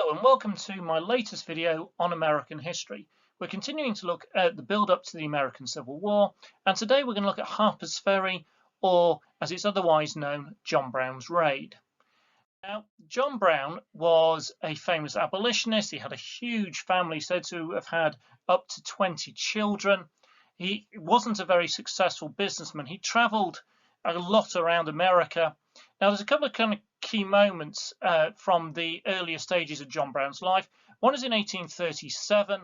Hello and welcome to my latest video on American history. We're continuing to look at the build-up to the American Civil War, and today we're going to look at Harper's Ferry, or as it's otherwise known, John Brown's Raid. Now, John Brown was a famous abolitionist. He had a huge family, said to have had up to 20 children. He wasn't a very successful businessman. He traveled a lot around America. Now, there's a couple of kind of key moments from the earlier stages of John Brown's life. One is in 1837,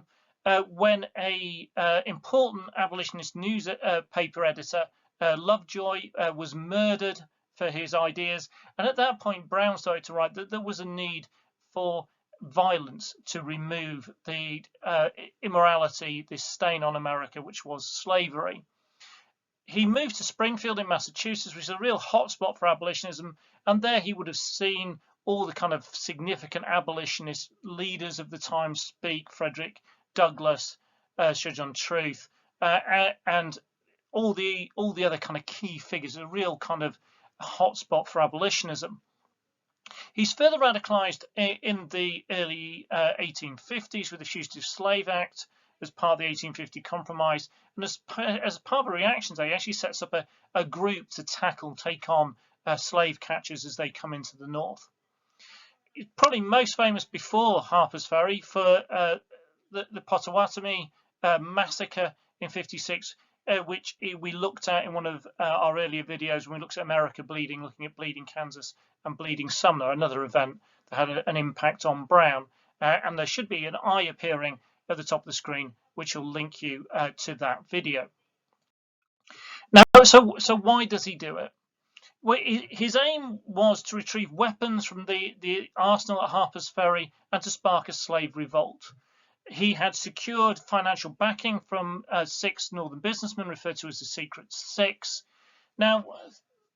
when a important abolitionist newspaper editor, Lovejoy, was murdered for his ideas, and at that point Brown started to write that there was a need for violence to remove the immorality, this stain on America, which was slavery. He moved to Springfield in Massachusetts, which is a real hotspot for abolitionism, and there he would have seen all the kind of significant abolitionist leaders of the time speak: Frederick Douglass, Sir John Truth, and all the other kind of key figures. A real kind of hotspot for abolitionism. He's further radicalized in the early 1850s with the Fugitive Slave Act as part of the 1850 Compromise, and as part of a reaction, he actually sets up a group to take on slave catchers as they come into the North. He's probably most famous before Harper's Ferry for the Potawatomi massacre in '56, which we looked at in one of our earlier videos when we looked at America Bleeding, looking at Bleeding Kansas and Bleeding Sumner, another event that had an impact on Brown. And there should be an eye appearing at the top of the screen, which will link you to that video. Now, so why does he do it? Well, his aim was to retrieve weapons from the arsenal at Harper's Ferry and to spark a slave revolt. He had secured financial backing from 6 northern businessmen referred to as the Secret Six. Now,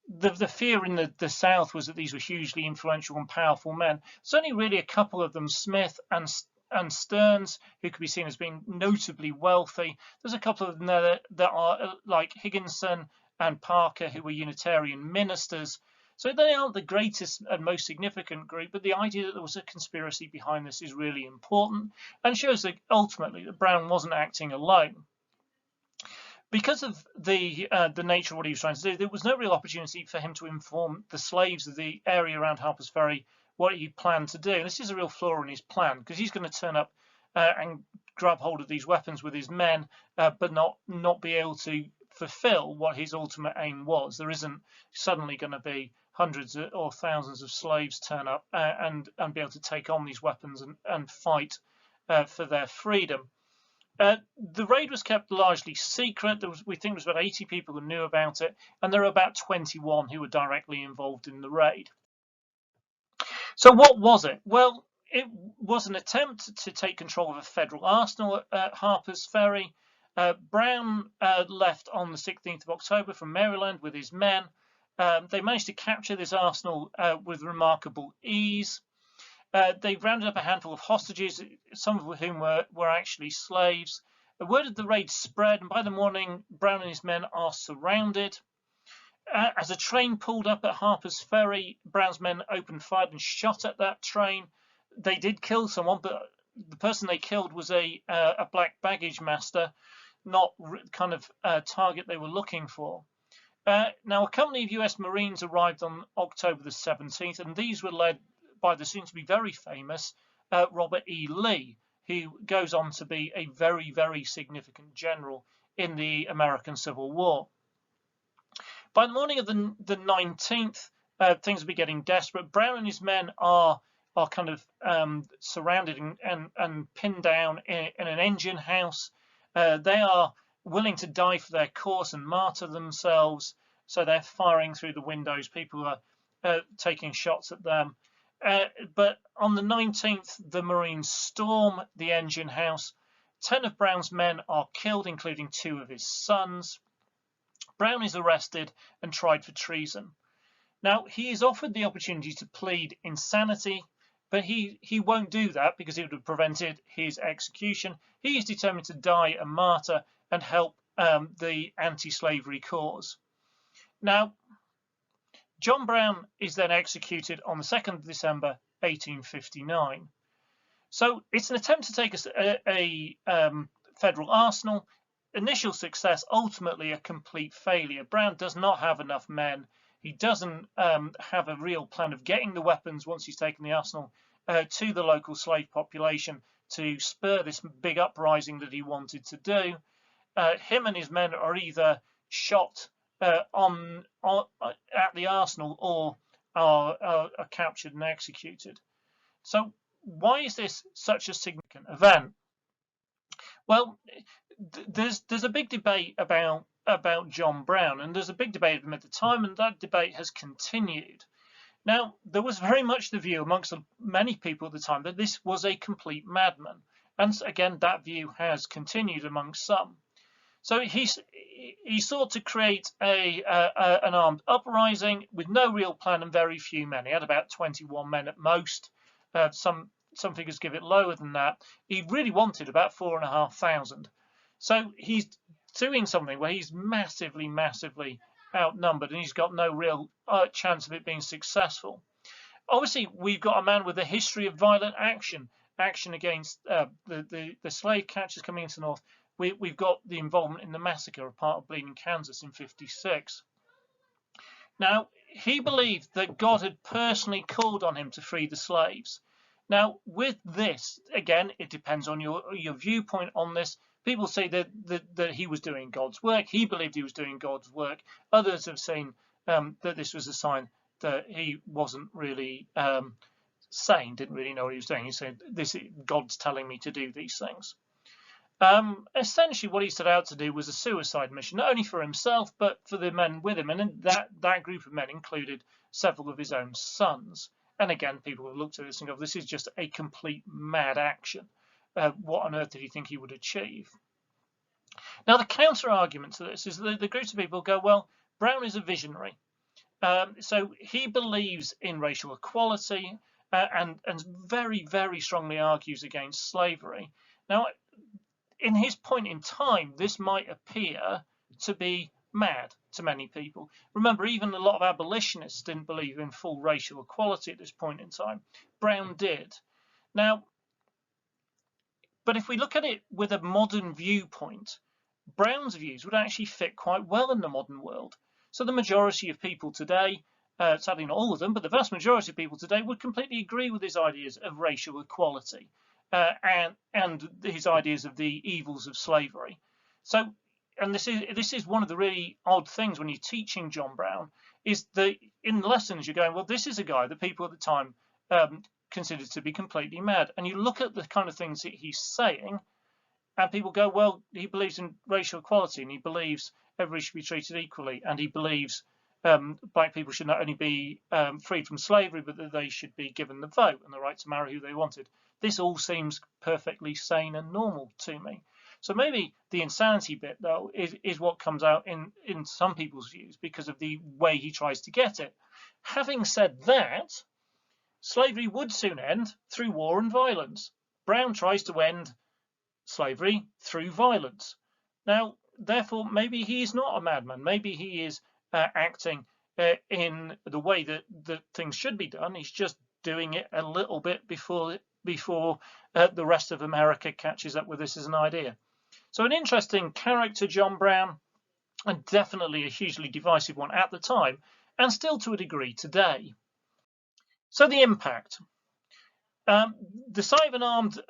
the fear in the South was that these were hugely influential and powerful men. There's only really a couple of them, Smith and Stearns, who could be seen as being notably wealthy. There's a couple of them there that are like Higginson and Parker, who were Unitarian ministers. So they aren't the greatest and most significant group, but the idea that there was a conspiracy behind this is really important and shows that ultimately that Brown wasn't acting alone. Because of the nature of what he was trying to do, there was no real opportunity for him to inform the slaves of the area around Harper's Ferry what he planned to do. And this is a real flaw in his plan, because he's going to turn up and grab hold of these weapons with his men, but not be able to fulfill what his ultimate aim was. There isn't suddenly going to be hundreds or thousands of slaves turn up and be able to take on these weapons and fight for their freedom. The raid was kept largely secret. We think there was about 80 people who knew about it, and there are about 21 who were directly involved in the raid. So what was it? Well, it was an attempt to take control of a federal arsenal at Harper's Ferry. Brown left on the 16th of October from Maryland with his men. They managed to capture this arsenal with remarkable ease. They rounded up a handful of hostages, some of whom were actually slaves. The word of the raid spread, and by the morning, Brown and his men are surrounded. As a train pulled up at Harper's Ferry, Brown's men opened fire and shot at that train. They did kill someone, but the person they killed was a black baggage master, not kind of target they were looking for. Now, a company of US Marines arrived on October the 17th, and these were led by the soon-to-be very famous Robert E. Lee, who goes on to be a very, very significant general in the American Civil War. By the morning of the 19th, things will be getting desperate. Brown and his men are kind of surrounded and pinned down in an engine house. They are willing to die for their cause and martyr themselves, so they're firing through the windows. People are taking shots at them. But on the 19th, the Marines storm the engine house. 10 of Brown's men are killed, including 2 of his sons. Brown is arrested and tried for treason. Now, he is offered the opportunity to plead insanity, but he won't do that because it would have prevented his execution. He is determined to die a martyr and help the anti-slavery cause. Now, John Brown is then executed on the 2nd of December 1859. So it's an attempt to take a federal arsenal. Initial success, ultimately a complete failure. Brown does not have enough men. He doesn't have a real plan of getting the weapons once he's taken the arsenal to the local slave population to spur this big uprising that he wanted to do. Him and his men are either shot at the arsenal or are captured and executed. So why is this such a significant event? Well, there's a big debate about John Brown, and there's a big debate of him at the time, and that debate has continued. Now, there was very much the view amongst many people at the time that this was a complete madman, and again, that view has continued amongst some. So he sought to create an armed uprising with no real plan and very few men. He had about 21 men at most. Some figures give it lower than that. He really wanted about 4,500. So he's doing something where he's massively outnumbered, and he's got no real chance of it being successful. Obviously, we've got a man with a history of violent action against the slave catchers coming into the north. We've got the involvement in the massacre of part of Bleeding Kansas in '56. Now, he believed that God had personally called on him to free the slaves. Now, with this, again, it depends on your viewpoint on this. People say that he was doing God's work. He believed he was doing God's work. Others have seen that this was a sign that he wasn't really sane, didn't really know what he was doing. He said, God's telling me to do these things. Essentially, what he set out to do was a suicide mission, not only for himself, but for the men with him. And that group of men included several of his own sons. And again, people have looked at this and go, this is just a complete mad action. What on earth did he think he would achieve? Now, the counter argument to this is that the groups of people go, well, Brown is a visionary. So he believes in racial equality and very strongly argues against slavery. Now, in his point in time, this might appear to be mad to many people. Remember, even a lot of abolitionists didn't believe in full racial equality at this point in time. Brown did. Now, but if we look at it with a modern viewpoint, Brown's views would actually fit quite well in the modern world. So the majority of people today, sadly not all of them, but the vast majority of people today would completely agree with his ideas of racial equality and his ideas of the evils of slavery. So, and this is one of the really odd things when you're teaching John Brown, is that in lessons you're going, well, this is a guy that people at the time considered to be completely mad. And you look at the kind of things that he's saying, and people go, well, he believes in racial equality, and he believes everybody should be treated equally, and he believes black people should not only be freed from slavery, but that they should be given the vote and the right to marry who they wanted. This all seems perfectly sane and normal to me. So maybe the insanity bit, though, is what comes out in some people's views because of the way he tries to get it. Having said that, slavery would soon end through war and violence. Brown tries to end slavery through violence. Now, therefore, maybe he is not a madman. Maybe he is acting in the way that things should be done. He's just doing it a little bit before the rest of America catches up with this as an idea. So an interesting character, John Brown, and definitely a hugely divisive one at the time, and still to a degree today. So the impact. The sight of an armed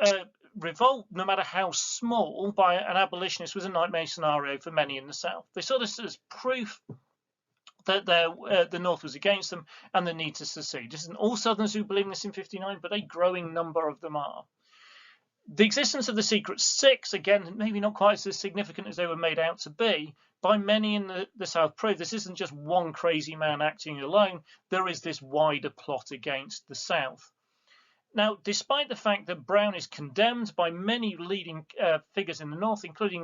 revolt, no matter how small, by an abolitionist was a nightmare scenario for many in the South. They saw this as proof that the North was against them and the need to secede. This isn't all Southerners who believe this in '59, but a growing number of them are. The existence of the Secret Six, again, maybe not quite as significant as they were made out to be, by many in the South proved this isn't just one crazy man acting alone. There is this wider plot against the South. Now, despite the fact that Brown is condemned by many leading figures in the North, including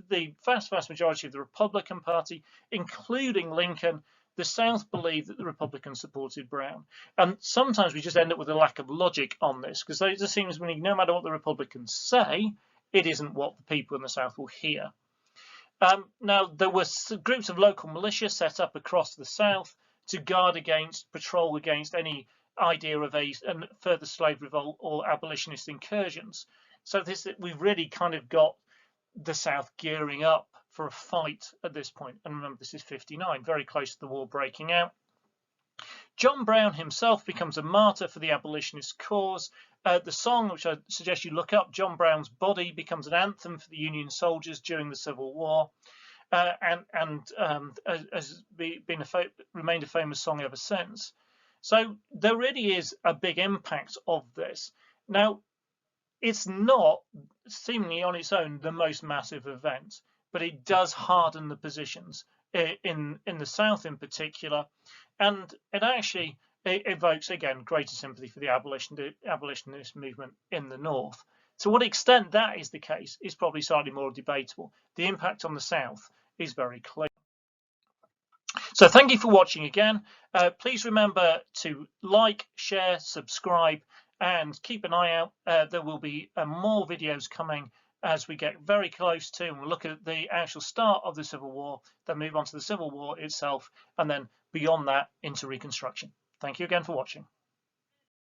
the vast majority of the Republican Party, including Lincoln, the South believed that the Republicans supported Brown. And sometimes we just end up with a lack of logic on this, because it just seems no matter what the Republicans say, it isn't what the people in the South will hear. Now, there were groups of local militia set up across the South to guard against, patrol against any idea of a further slave revolt or abolitionist incursions. So we've really kind of got the South gearing up for a fight at this point. And remember, this is 59, very close to the war breaking out. John Brown himself becomes a martyr for the abolitionist cause. The song, which I suggest you look up, John Brown's Body, becomes an anthem for the Union soldiers during the Civil War, and has remained a famous song ever since. So there really is a big impact of this. Now, it's not seemingly on its own the most massive event, but it does harden the positions in the South in particular, and it actually evokes, again, greater sympathy for the abolitionist movement in the North. To what extent that is the case is probably slightly more debatable. The impact on the South is very clear. So thank you for watching again. Please remember to like, share, subscribe, and keep an eye out. There will be more videos coming as we get very close to, and we'll look at the actual start of the Civil War, then move on to the Civil War itself, and then beyond that into Reconstruction. Thank you again for watching.